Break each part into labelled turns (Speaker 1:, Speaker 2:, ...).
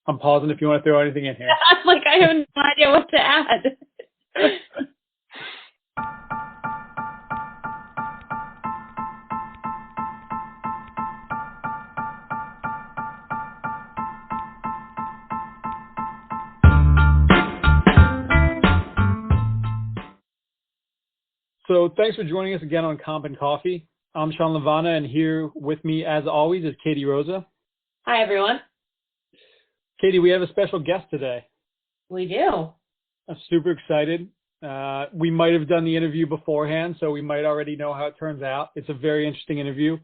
Speaker 1: I'm pausing if you want to throw anything in here.
Speaker 2: Like, I have no idea what to add.
Speaker 1: So thanks for joining us again on Comp and Coffee. I'm Sean Lavana, and here with me, as always, is Katie Rosa.
Speaker 2: Hi, everyone.
Speaker 1: Katie, we have a special guest today.
Speaker 2: We do.
Speaker 1: I'm super excited. We might have done the interview beforehand, so we might already know how it turns out. It's a very interesting interview.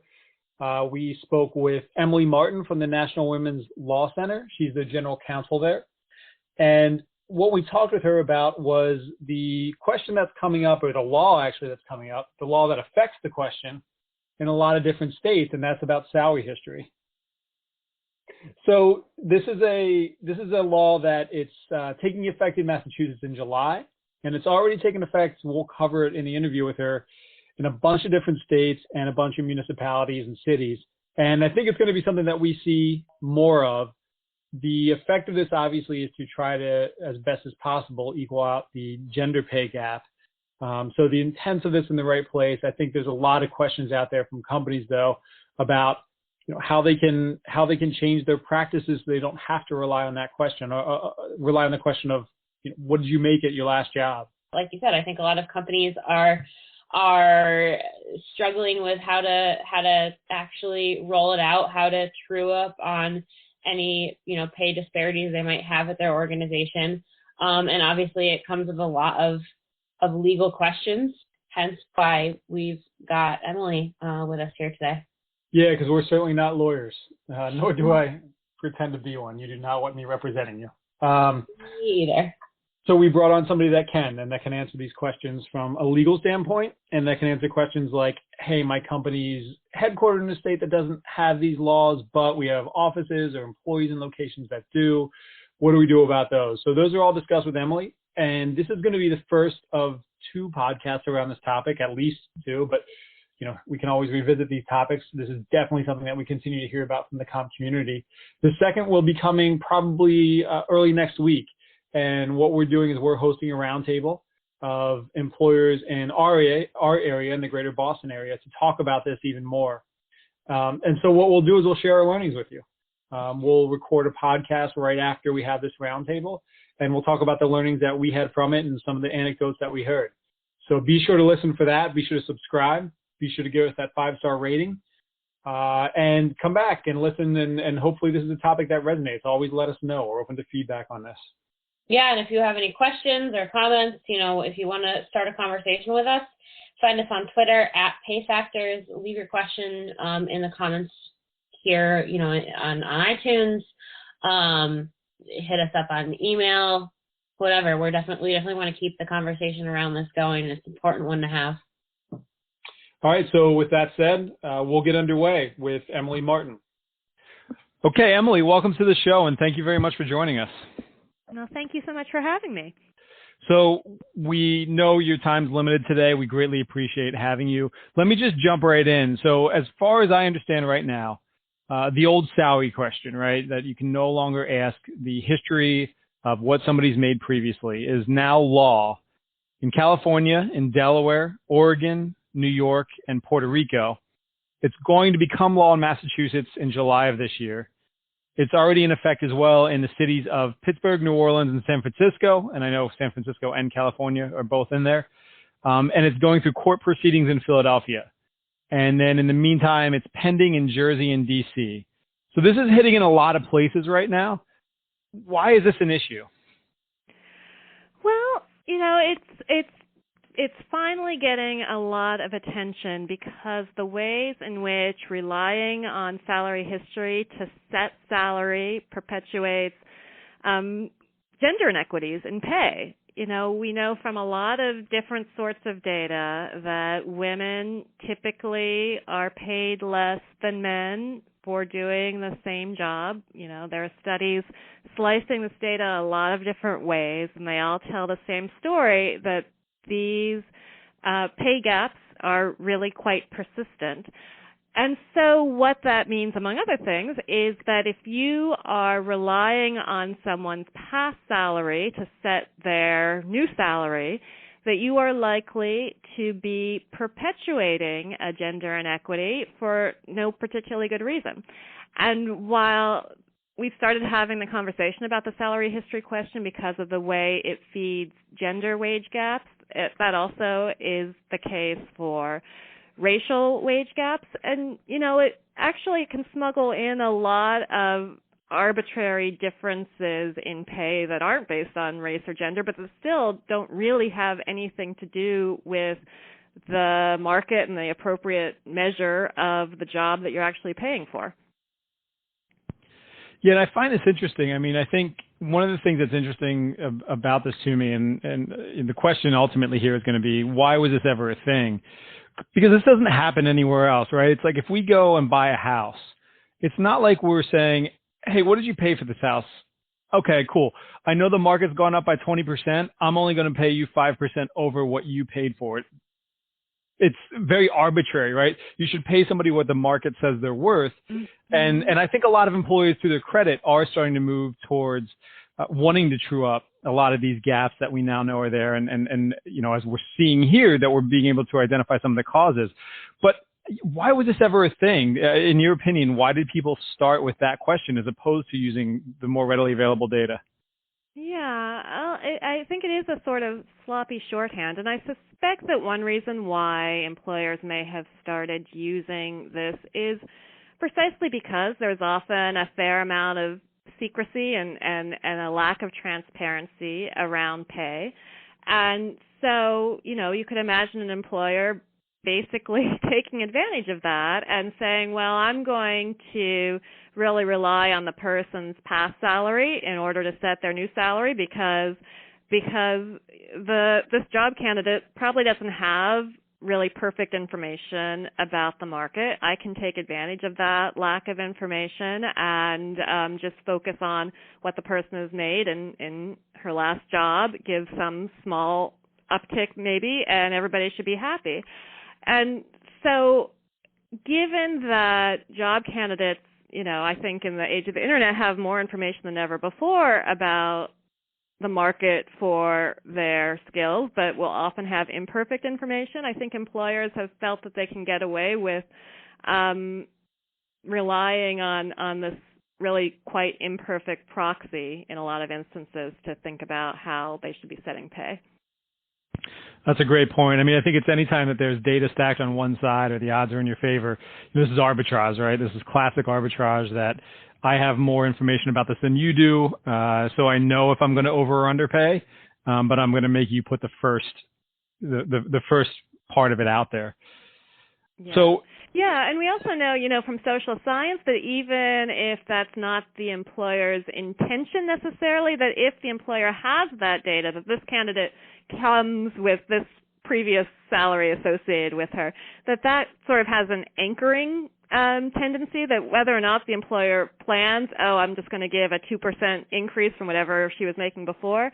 Speaker 1: We spoke with Emily Martin from the National Women's Law Center. She's the general counsel there. And what we talked with her about was the question that's coming up, or the law actually that's coming up, the law that affects the question in a lot of different states, and that's about salary history. So this is a law that it's taking effect in Massachusetts in July, and it's already taken effect. We'll cover it in the interview with her in a bunch of different states and a bunch of municipalities and cities. And I think it's going to be something that we see more of. The effect of this, obviously, is to try to, as best as possible, equal out the gender pay gap. So the intents of this in the right place. I think there's a lot of questions out there from companies, though, about how they can change their practices so they don't have to rely on that question, or rely on the question of what did you make at your last job.
Speaker 2: Like you said, I think a lot of companies are struggling with how to actually roll it out, how to true up on any pay disparities they might have at their organization, and obviously it comes with a lot of legal questions. Hence why we've got Emily with us here today.
Speaker 1: Yeah, because we're certainly not lawyers, nor do I pretend to be one. You do not want me representing you.
Speaker 2: Me either.
Speaker 1: So we brought on somebody that can answer these questions from a legal standpoint, and that can answer questions like, hey, my company's headquartered in a state that doesn't have these laws, but we have offices or employees in locations that do. What do we do about those? So those are all discussed with Emily, and this is going to be the first of 2 podcasts around this topic, at least 2, but we can always revisit these topics. This is definitely something that we continue to hear about from the comp community. The second will be coming probably early next week. And what we're doing is we're hosting a roundtable of employers in our area, in the greater Boston area, to talk about this even more. And so what we'll do is we'll share our learnings with you. We'll record a podcast right after we have this roundtable, and we'll talk about the learnings that we had from it and some of the anecdotes that we heard. So be sure to listen for that. Be sure to subscribe. Be sure to give us that 5-star rating. And come back and listen, and hopefully this is a topic that resonates. Always let us know. We're open to feedback on this.
Speaker 2: Yeah, and if you have any questions or comments, if you want to start a conversation with us, find us on Twitter @PayFactors. Leave your question in the comments here, on iTunes. Hit us up on email, whatever. We definitely want to keep the conversation around this going. It's an important one to have.
Speaker 1: All right, so with that said, we'll get underway with Emily Martin. Okay, Emily, welcome to the show, and thank you very much for joining us.
Speaker 3: No, thank you so much for having me.
Speaker 1: So we know your time's limited today. We greatly appreciate having you. Let me just jump right in. So as far as I understand right now, the old salary question, right, that you can no longer ask the history of what somebody's made previously, is now law in California, in Delaware, Oregon, New York, and Puerto Rico. It's going to become law in Massachusetts in July of this year. It's already in effect as well in the cities of Pittsburgh, New Orleans, and San Francisco. And I know San Francisco and California are both in there. And it's going through court proceedings in Philadelphia. And then in the meantime, it's pending in Jersey and DC. So this is hitting in a lot of places right now. Why is this an issue?
Speaker 3: Well, it's finally getting a lot of attention because the ways in which relying on salary history to set salary perpetuates gender inequities in pay. We know from a lot of different sorts of data that women typically are paid less than men for doing the same job. There are studies slicing this data a lot of different ways, and they all tell the same story, that these pay gaps are really quite persistent. And so what that means, among other things, is that if you are relying on someone's past salary to set their new salary, that you are likely to be perpetuating a gender inequity for no particularly good reason. And while we've started having the conversation about the salary history question because of the way it feeds gender wage gaps, that also is the case for racial wage gaps. And, it actually can smuggle in a lot of arbitrary differences in pay that aren't based on race or gender, but that still don't really have anything to do with the market and the appropriate measure of the job that you're actually paying for.
Speaker 1: Yeah, and I find this interesting. I mean, I think one of the things that's interesting about this to me, and the question ultimately here is going to be, why was this ever a thing? Because this doesn't happen anywhere else, right? It's like if we go and buy a house, it's not like we're saying, hey, what did you pay for this house? Okay, cool. I know the market's gone up by 20%. I'm only going to pay you 5% over what you paid for it. It's very arbitrary, right? You should pay somebody what the market says they're worth. Mm-hmm. And I think a lot of employers, to their credit, are starting to move towards wanting to true up a lot of these gaps that we now know are there. And as we're seeing here, that we're being able to identify some of the causes. But why was this ever a thing? In your opinion, why did people start with that question as opposed to using the more readily available data?
Speaker 3: Yeah, I think it is a sort of sloppy shorthand, and I suspect that one reason why employers may have started using this is precisely because there's often a fair amount of secrecy and a lack of transparency around pay. And so, you could imagine an employer basically taking advantage of that and saying, well, I'm going to really rely on the person's past salary in order to set their new salary because this job candidate probably doesn't have really perfect information about the market. I can take advantage of that lack of information and just focus on what the person has made in her last job, give some small uptick maybe, and everybody should be happy. And so given that job candidates, I think in the age of the internet have more information than ever before about the market for their skills, but will often have imperfect information, I think employers have felt that they can get away with relying on this really quite imperfect proxy in a lot of instances to think about how they should be setting pay.
Speaker 1: That's a great point. I mean, I think it's any time that there's data stacked on one side or the odds are in your favor, this is arbitrage, right? This is classic arbitrage that I have more information about this than you do, so I know if I'm going to over or underpay, but I'm going to make you put the first part of it out there.
Speaker 3: Yeah.
Speaker 1: So
Speaker 3: yeah, and we also know, from social science that even if that's not the employer's intention necessarily, that if the employer has that data, that this candidate comes with this previous salary associated with her, that sort of has an anchoring tendency that whether or not the employer plans, I'm just going to give a 2% increase from whatever she was making before,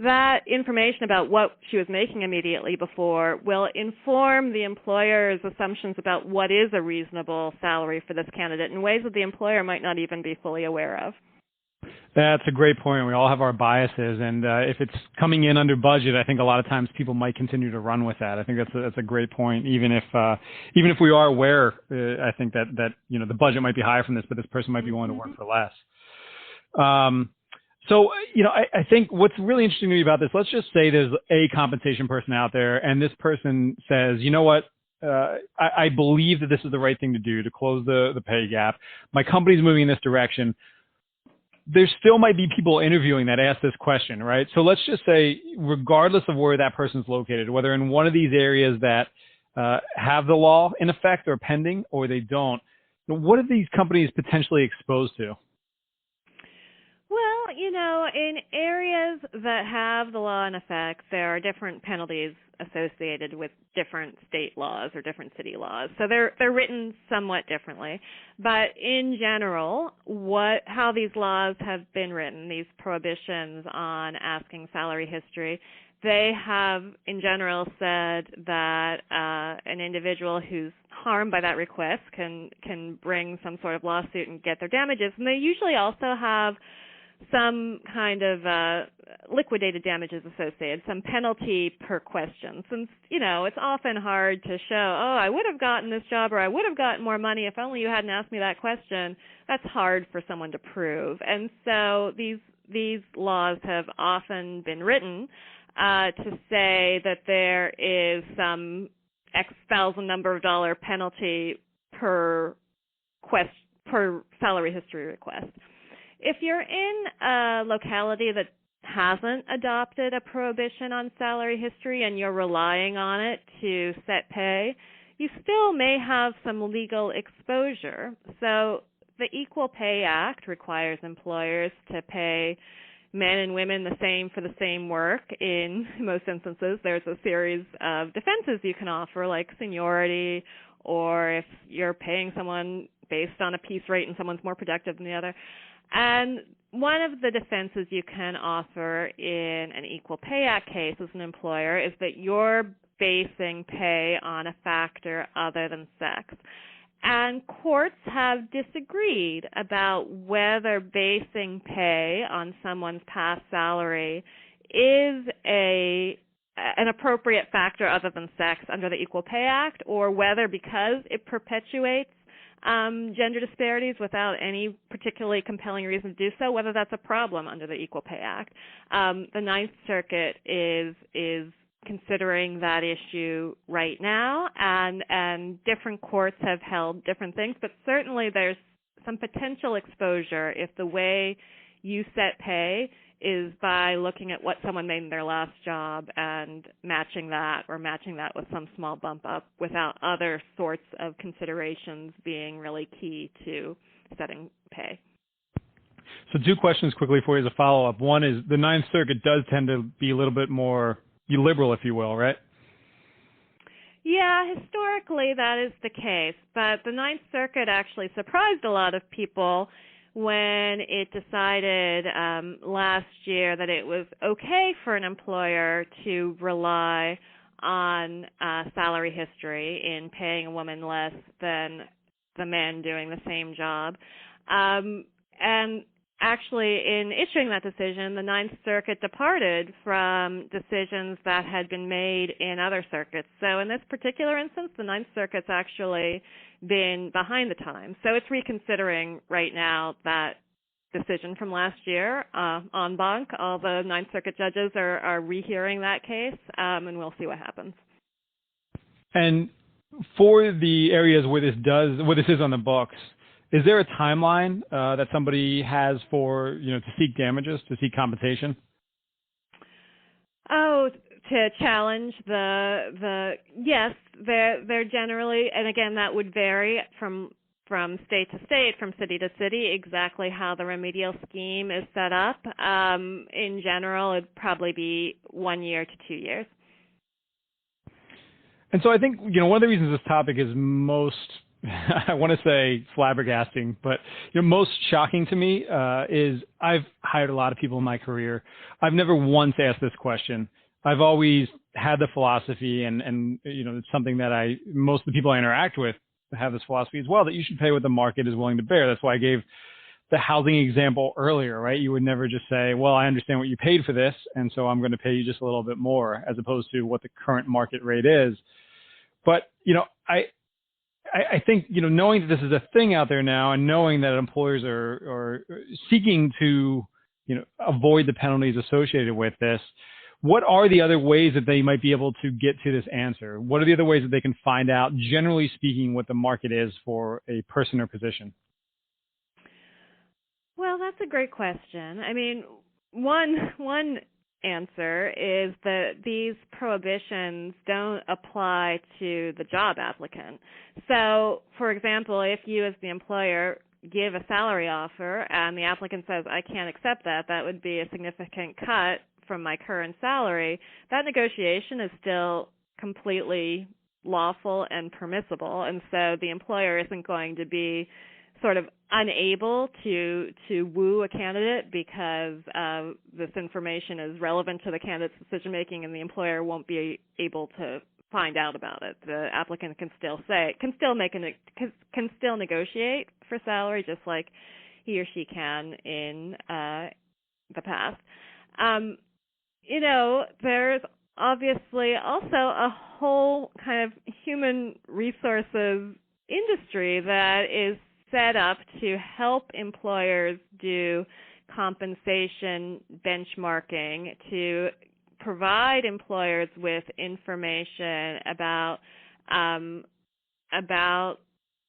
Speaker 3: that information about what she was making immediately before will inform the employer's assumptions about what is a reasonable salary for this candidate in ways that the employer might not even be fully aware of.
Speaker 1: That's a great point. We all have our biases, and if it's coming in under budget, I think a lot of times people might continue to run with that. I think that's a great point. Even if we are aware, I think that the budget might be higher from this, but this person might be willing to work for less. So I think what's really interesting to me about this, let's just say there's a compensation person out there, and this person says, you know what? I believe that this is the right thing to do to close the pay gap. My company's moving in this direction. There still might be people interviewing that ask this question, right? So let's just say, regardless of where that person's located, whether in one of these areas that have the law in effect or pending, or they don't, what are these companies potentially exposed to?
Speaker 3: Well, in areas that have the law in effect, there are different penalties associated with different state laws or different city laws. So they're written somewhat differently. But in general, how these laws have been written, these prohibitions on asking salary history, they have, in general, said that an individual who's harmed by that request can bring some sort of lawsuit and get their damages. And they usually also have some kind of liquidated damages associated, some penalty per question. Since, it's often hard to show, I would have gotten this job or I would have gotten more money if only you hadn't asked me that question. That's hard for someone to prove. And so these laws have often been written to say that there is some X thousand number of dollar penalty per salary history request. If you're in a locality that hasn't adopted a prohibition on salary history and you're relying on it to set pay, you still may have some legal exposure. So the Equal Pay Act requires employers to pay men and women the same for the same work. In most instances, there's a series of defenses you can offer, like seniority, or if you're paying someone based on a piece rate and someone's more productive than the other. And one of the defenses you can offer in an Equal Pay Act case as an employer is that you're basing pay on a factor other than sex. And courts have disagreed about whether basing pay on someone's past salary is an appropriate factor other than sex under the Equal Pay Act, or whether, because it perpetuates gender disparities without any particularly compelling reason to do so, whether that's a problem under the Equal Pay Act. The Ninth Circuit is considering that issue right now, and different courts have held different things, but certainly there's some potential exposure if the way you set pay is by looking at what someone made in their last job and matching that with some small bump up without other sorts of considerations being really key to setting pay.
Speaker 1: So 2 questions quickly for you as a follow-up. One is the Ninth Circuit does tend to be a little bit more liberal, if you will, right?
Speaker 3: Yeah, historically that is the case, but the Ninth Circuit actually surprised a lot of people when it decided last year that it was okay for an employer to rely on salary history in paying a woman less than the man doing the same job. And actually, in issuing that decision, the Ninth Circuit departed from decisions that had been made in other circuits. So in this particular instance, the Ninth Circuit's actually been behind the times. So it's reconsidering right now that decision from last year en banc. All the Ninth Circuit judges are rehearing that case, and we'll see what happens. And
Speaker 1: for the areas where this is on the books, is there a timeline that somebody has for, to seek damages, to seek compensation?
Speaker 3: Oh, to challenge yes, they're generally, and again, that would vary from state to state, from city to city, exactly how the remedial scheme is set up. In general, it'd probably be 1 year to 2 years.
Speaker 1: And so I think, one of the reasons this topic is most, I want to say flabbergasting, but most shocking to me is I've hired a lot of people in my career. I've never once asked this question. I've always had the philosophy, and it's something that most of the people I interact with have this philosophy as well, that you should pay what the market is willing to bear. That's why I gave the housing example earlier, right? You would never just say, well, I understand what you paid for this, and so I'm going to pay you just a little bit more, as opposed to what the current market rate is. But, I think, knowing that this is a thing out there now, and knowing that employers are seeking to, avoid the penalties associated with this, what are the other ways that they might be able to get to this answer? What are the other ways that they can find out, generally speaking, what the market is for a person or position?
Speaker 3: Well, that's a great question. I mean, one answer is that these prohibitions don't apply to the job applicant. So, for example, if you as the employer give a salary offer and the applicant says, I can't accept that, that would be a significant cut from my current salary, that negotiation is still completely lawful and permissible, and so the employer isn't going to be sort of unable to woo a candidate because this information is relevant to the candidate's decision making, and the employer won't be able to find out about it. The applicant can still negotiate for salary just like he or she can in the past. There's obviously also a whole kind of human resources industry that is set up to help employers do compensation benchmarking, to provide employers with information about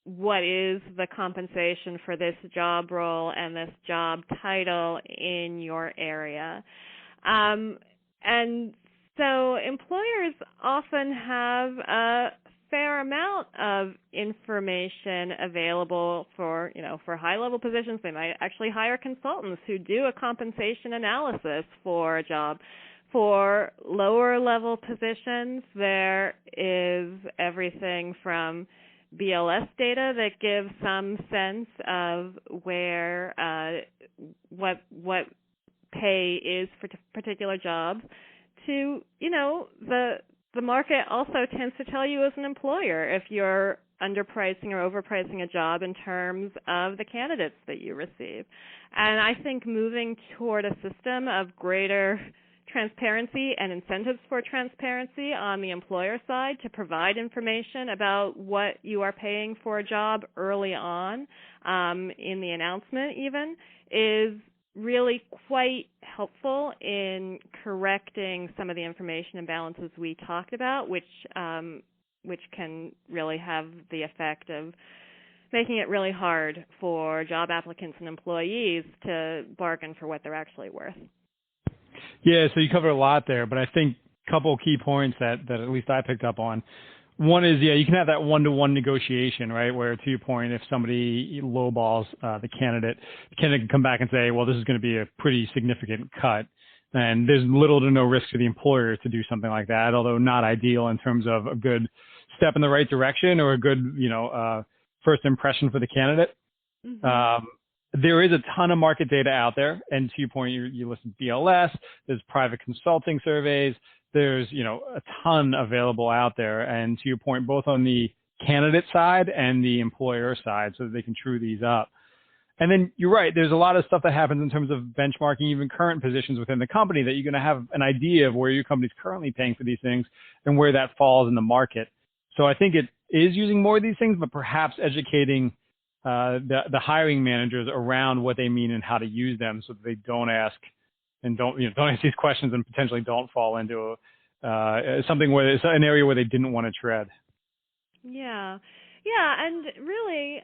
Speaker 3: what is the compensation for this job role and this job title in your area. And so employers often have a fair amount of information available for high-level positions. They might actually hire consultants who do a compensation analysis for a job. For lower-level positions, there is everything from BLS data that gives some sense of where what pay is for particular jobs, to the market also tends to tell you as an employer if you're underpricing or overpricing a job in terms of the candidates that you receive. And I think moving toward a system of greater transparency and incentives for transparency on the employer side to provide information about what you are paying for a job early on in the announcement even is really quite helpful in correcting some of the information imbalances we talked about, which can really have the effect of making it really hard for job applicants and employees to bargain for what they're actually worth.
Speaker 1: Yeah, so you covered a lot there, but I think a couple of key points that at least I picked up on. One is, you can have that one-to-one negotiation, right, where, to your point, if somebody lowballs the candidate can come back and say, well, this is going to be a pretty significant cut. And there's little to no risk to the employer to do something like that, although not ideal in terms of a good step in the right direction or a good, first impression for the candidate. Mm-hmm. There is a ton of market data out there. And to your point, you listed BLS, there's private consulting surveys. There's, a ton available out there. And to your point, both on the candidate side and the employer side, so that they can true these up. And then you're right, there's a lot of stuff that happens in terms of benchmarking even current positions within the company that you're going to have an idea of where your company's currently paying for these things and where that falls in the market. So I think it is using more of these things, but perhaps educating the hiring managers around what they mean and how to use them so that they don't ask these questions and potentially don't fall into something where it's an area where they didn't want to tread.
Speaker 3: Yeah, and really,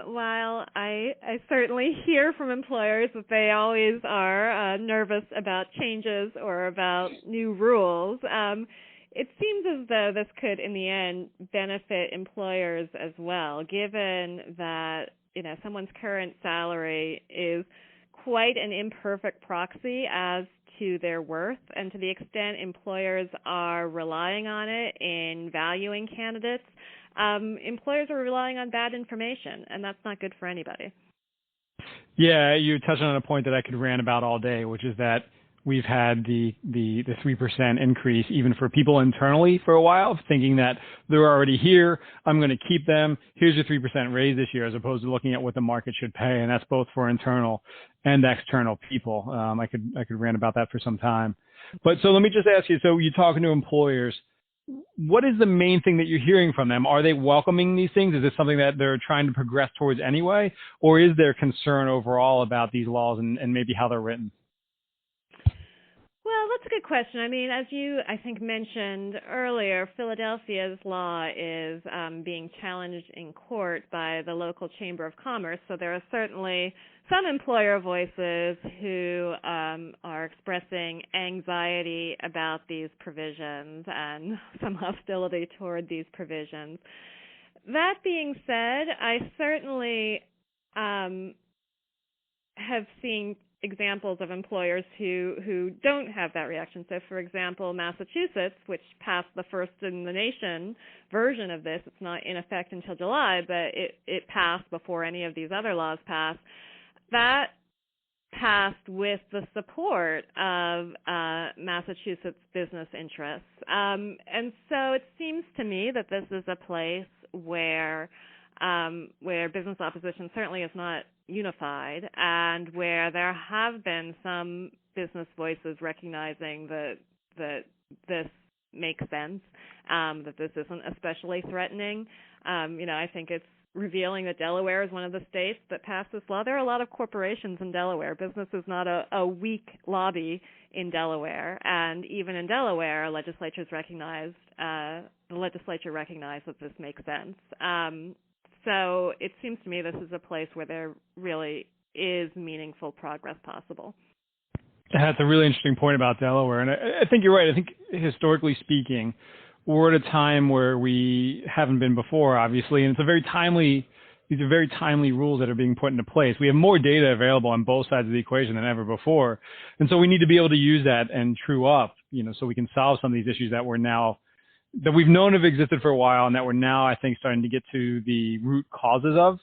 Speaker 3: while I certainly hear from employers that they always are nervous about changes or about new rules, it seems as though this could, in the end, benefit employers as well, given that someone's current salary is quite an imperfect proxy as to their worth, and to the extent employers are relying on it in valuing candidates, employers are relying on bad information, and that's not good for anybody.
Speaker 1: Yeah, you're touching on a point that I could rant about all day, which is that we've had the 3% increase even for people internally for a while, thinking that they're already here, I'm going to keep them. Here's your 3% raise this year, as opposed to looking at what the market should pay, and that's both for internal and external people. I could rant about that for some time. But so let me just ask you, so you're talking to employers, what is the main thing that you're hearing from them? Are they welcoming these things? Is this something that they're trying to progress towards anyway? Or is there concern overall about these laws and maybe how they're written?
Speaker 3: Well, that's a good question. I mean, as you, I think, mentioned earlier, Philadelphia's law is being challenged in court by the local Chamber of Commerce, so there are certainly some employer voices who are expressing anxiety about these provisions and some hostility toward these provisions. That being said, I certainly have seen examples of employers who don't have that reaction. So, for example, Massachusetts, which passed the first in the nation version of this, it's not in effect until July, but it passed before any of these other laws passed. That passed with the support of Massachusetts business interests. And so it seems to me that this is a place where business opposition certainly is not unified, and where there have been some business voices recognizing that this makes sense, that this isn't especially threatening. I think it's revealing that Delaware is one of the states that passed this law. There are a lot of corporations in Delaware. Business is not a weak lobby in Delaware, and even in Delaware, the legislature recognized that this makes sense. So it seems to me this is a place where there really is meaningful progress possible.
Speaker 1: That's a really interesting point about Delaware. And I think you're right. I think historically speaking, we're at a time where we haven't been before, obviously. And these are very timely rules that are being put into place. We have more data available on both sides of the equation than ever before. And so we need to be able to use that and true up, so we can solve some of these issues that we've known have existed for a while, and that we're now, I think, starting to get to the root causes of.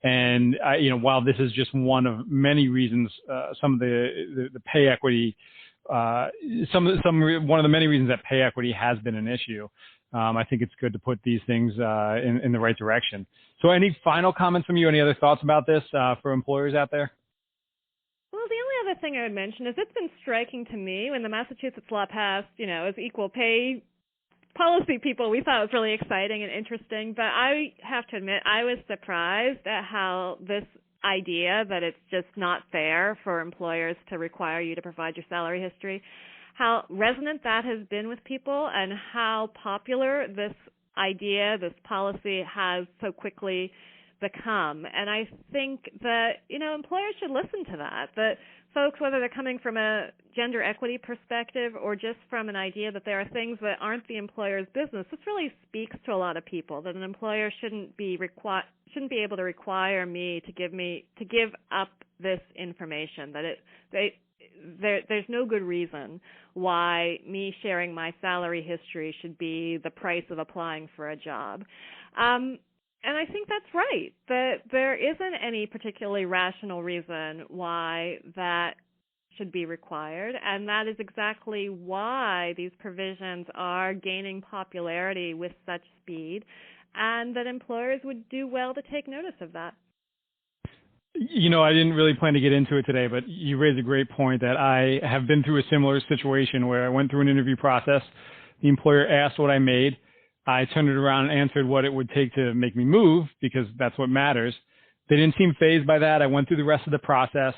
Speaker 1: While this is just one of many reasons, some of the pay equity, one of the many reasons that pay equity has been an issue. I think it's good to put these things in the right direction. So, any final comments from you? Any other thoughts about this for employers out there?
Speaker 3: Well, the only other thing I would mention is it's been striking to me when the Massachusetts law passed, as equal pay policy people, we thought it was really exciting and interesting, but I have to admit I was surprised at how this idea that it's just not fair for employers to require you to provide your salary history, how resonant that has been with people, and how popular this idea, this policy has so quickly become. And I think that, employers should listen to that folks, whether they're coming from a gender equity perspective or just from an idea that there are things that aren't the employer's business, this really speaks to a lot of people, that an employer shouldn't be able to require me to give up this information, that there's no good reason why me sharing my salary history should be the price of applying for a job. And I think that's right, that there isn't any particularly rational reason why that should be required, and that is exactly why these provisions are gaining popularity with such speed, and that employers would do well to take notice of that.
Speaker 1: I didn't really plan to get into it today, but you raised a great point that I have been through a similar situation where I went through an interview process. The employer asked what I made. I turned it around and answered what it would take to make me move, because that's what matters. They didn't seem fazed by that. I went through the rest of the process.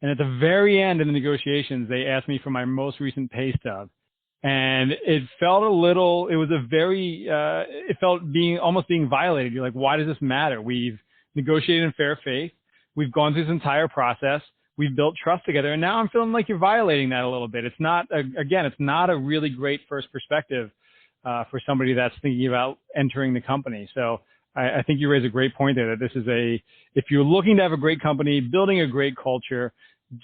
Speaker 1: And at the very end of the negotiations, they asked me for my most recent pay stub. And it felt it felt almost being violated. You're like, why does this matter? We've negotiated in fair faith. We've gone through this entire process. We've built trust together. And now I'm feeling like you're violating that a little bit. It's not a really great first perspective for somebody that's thinking about entering the company. So I think you raise a great point there, that this is if you're looking to have a great company, building a great culture,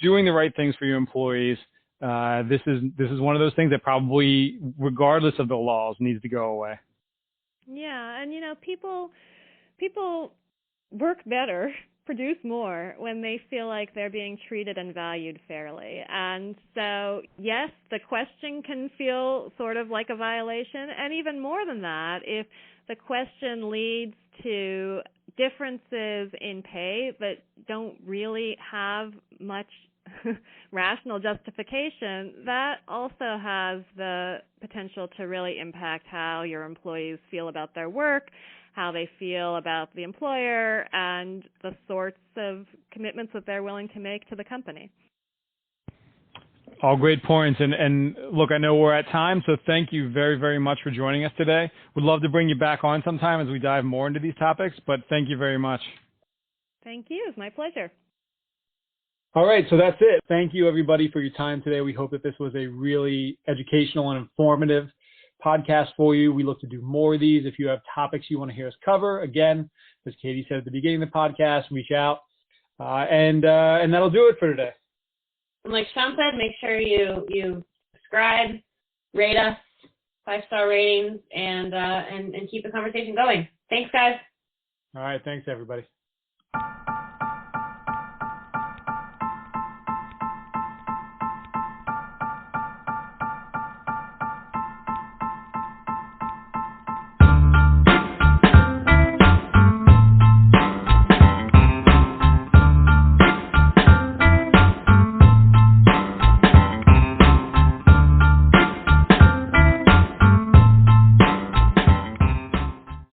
Speaker 1: doing the right things for your employees, this is one of those things that probably, regardless of the laws, needs to go away.
Speaker 3: Yeah, and people work better, produce more when they feel like they're being treated and valued fairly. And so, yes, the question can feel sort of like a violation. And even more than that, if the question leads to differences in pay that don't really have much rational justification, that also has the potential to really impact how your employees feel about their work, how they feel about the employer, and the sorts of commitments that they're willing to make to the company.
Speaker 1: All great points. And look, I know we're at time, so thank you very, very much for joining us today. Would love to bring you back on sometime as we dive more into these topics, but thank you very much.
Speaker 3: Thank you. It's my pleasure.
Speaker 1: All right, so that's it. Thank you, everybody, for your time today. We hope that this was a really educational and informative podcast for you. We look to do more of these. If you have topics you want to hear us cover, again, as Katie said at the beginning of the podcast, reach out. And that'll do it for today.
Speaker 2: And like Sean said, make sure you subscribe, rate us, 5-star ratings, and keep the conversation going. Thanks, guys.
Speaker 1: All right. Thanks, everybody.